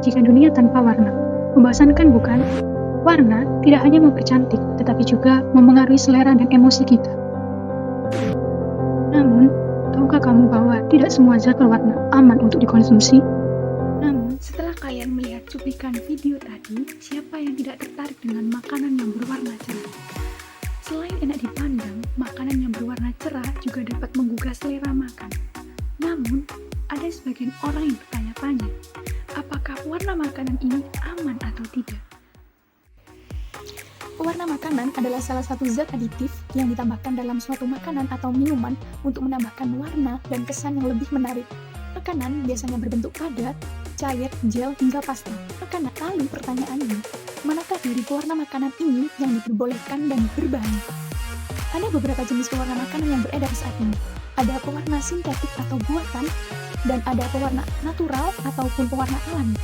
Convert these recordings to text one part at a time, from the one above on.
jika dunia tanpa warna. Membosankan bukan? Warna tidak hanya mempercantik, tetapi juga mempengaruhi selera dan emosi kita. Namun, tahukah kamu bahwa tidak semua zat berwarna aman untuk dikonsumsi? Namun, setelah kalian melihat cuplikan video tadi, siapa yang tidak tertarik dengan makanan yang berwarna cerah? Selain enak dipandang, makanan yang berwarna cerah juga dapat menggugah selera makan. Namun, ada sebagian orang yang bertanya-tanya, apakah warna makanan ini aman atau tidak? Pewarna makanan adalah salah satu zat aditif yang ditambahkan dalam suatu makanan atau minuman untuk menambahkan warna dan kesan yang lebih menarik. Makanan biasanya berbentuk padat, cair, gel, hingga pasta. Lalu pertanyaannya, manakah dari pewarna makanan ini yang diperbolehkan dan berbahaya? Ada beberapa jenis pewarna makanan yang beredar saat ini. Ada pewarna sintetik atau buatan, dan ada pewarna natural ataupun pewarna alami.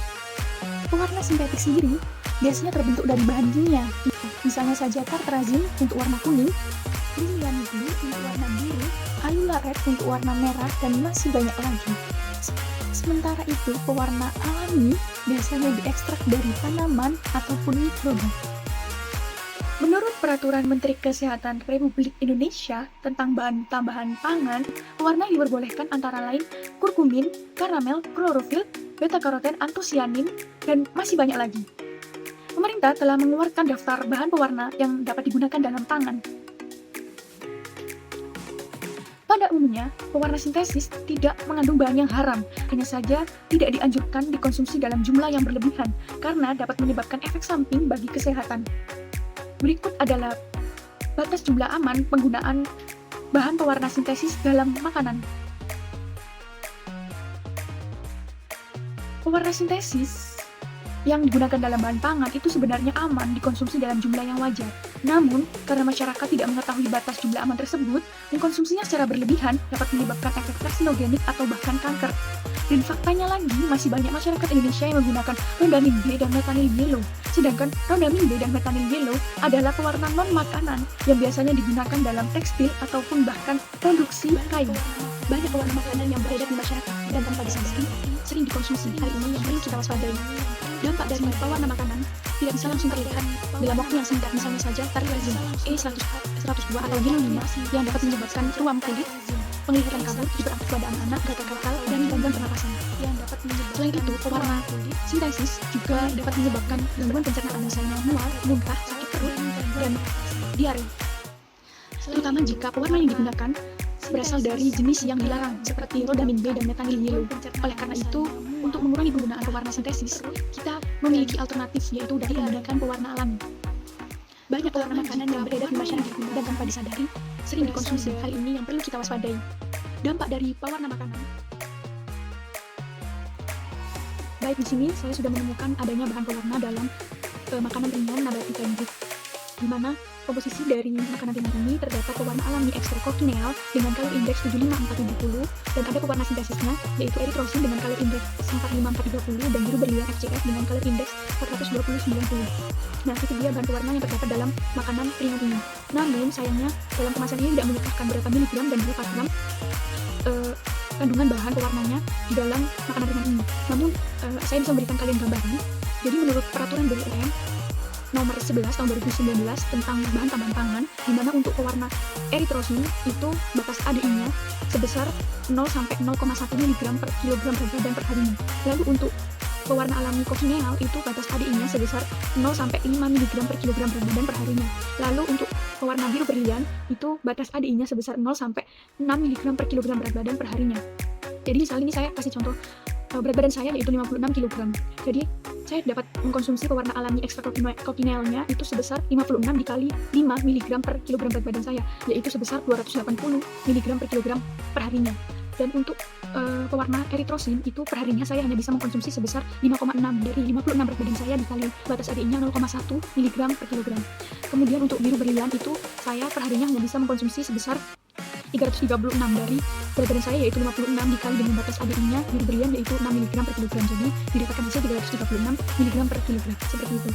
Pewarna sintetik sendiri biasanya terbentuk dari bahan kimia, misalnya saja tartrazin untuk warna kuning, brilliant blue untuk warna biru, alula red untuk warna merah, dan masih banyak lagi. Sementara itu, pewarna alami biasanya diekstrak dari tanaman ataupun mikroba. Menurut Peraturan Menteri Kesehatan Republik Indonesia tentang bahan tambahan pangan, pewarna yang diperbolehkan antara lain kurkumin, karamel, klorofil, beta-karoten, antosianin, dan masih banyak lagi. Pemerintah telah mengeluarkan daftar bahan pewarna yang dapat digunakan dalam pangan. Pada umumnya, pewarna sintesis tidak mengandung bahan yang haram, hanya saja tidak dianjurkan dikonsumsi dalam jumlah yang berlebihan karena dapat menyebabkan efek samping bagi kesehatan. Berikut adalah batas jumlah aman penggunaan bahan pewarna sintesis dalam makanan. Pewarna sintesis yang digunakan dalam bahan pangan itu sebenarnya aman dikonsumsi dalam jumlah yang wajar. Namun, karena masyarakat tidak mengetahui batas jumlah aman tersebut, mengkonsumsinya secara berlebihan dapat menyebabkan efek karsinogenik atau bahkan kanker. Dan faktanya lagi, masih banyak masyarakat Indonesia yang menggunakan Rodamin B dan Methanol Yellow. Sedangkan Rodamin B dan Methanol Yellow adalah pewarna non-makanan yang biasanya digunakan dalam tekstil ataupun bahkan produksi kain. Banyak pewarna makanan yang beredar di masyarakat dan tanpa disadari sering dikonsumsi. Hal ini yang perlu kita waspadai. Dampak dari pewarna makanan tidak bisa langsung terlihat dalam waktu yang singkat, misalnya saja tartrazin E102 atau Gino 5 yang dapat menyebabkan ruam kulit, penglihatan kabut, hiperaktif pada anak-anak, gatal-gatal, dan gangguan pernapasan. Selain itu, pewarna sintesis juga dapat menyebabkan gangguan pencernaan, misalnya mual, muntah, sakit perut, dan diare. Terutama jika pewarna yang digunakan berasal dari jenis yang dilarang, seperti Rodamin B dan Methanol Yellow. Oleh karena itu, untuk mengurangi penggunaan pewarna sintesis, kita memiliki alternatif, yaitu dengan menggunakan pewarna alami. Banyak pewarna makanan yang beredar di masyarakat dan tanpa disadari sering dikonsumsi. Hal ini yang perlu kita waspadai. Dampak dari pewarna makanan. Baik, di sini saya sudah menemukan adanya bahan pewarna dalam makanan ringan nabati candid, di mana komposisi dari makanan ringan ini terdapat pewarna alami ekstra cochineal dengan kalori indeks 75470 dan ada pewarna sintesisnya yaitu eritrosin dengan kalori indeks 45430 dan biru berlian FCF dengan kalori indeks 42090. Nah, itu dia bahan pewarna yang terdapat dalam makanan ringan ini. Namun sayangnya dalam kemasan ini tidak menyebutkan berapa miligram dan berapa gram kandungan bahan pewarnanya di dalam makanan ringan ini. Namun saya bisa memberikan kalian gambaran. Jadi menurut peraturan BUMN nomor 11 tahun 2019 tentang bahan tambahan pangan, di mana untuk pewarna eritrosin itu batas ADI-nya sebesar 0 sampai 0,1 mg per kilogram berat badan per harinya. Lalu untuk pewarna alami cochineal itu batas ADI-nya sebesar 0 sampai 5 mg per kilogram berat badan per harinya. Lalu untuk pewarna biru berlian itu batas ADI-nya sebesar 0 sampai 6 mg per kilogram berat badan per harinya. Jadi misalnya ini saya kasih contoh berat badan saya yaitu 56 kg. Jadi saya dapat mengkonsumsi pewarna alami ekstra cochinealnya itu sebesar 56 dikali 5 mg per kilogram berat badan saya, yaitu sebesar 280 mg per kilogram per harinya. Dan untuk pewarna eritrosin itu per harinya saya hanya bisa mengkonsumsi sebesar 5,6 dari 56 berat badan saya dikali batas ADI-nya 0,1 mg per kilogram. Kemudian untuk biru berlian itu saya per harinya hanya bisa mengkonsumsi sebesar 336 dari berat badan saya yaitu 56 dikali dengan batas ADI-nya biru berlian yaitu 6 mg per kilogram. Jadi didapatkan hasil 336 mg per kilogram. Seperti itu.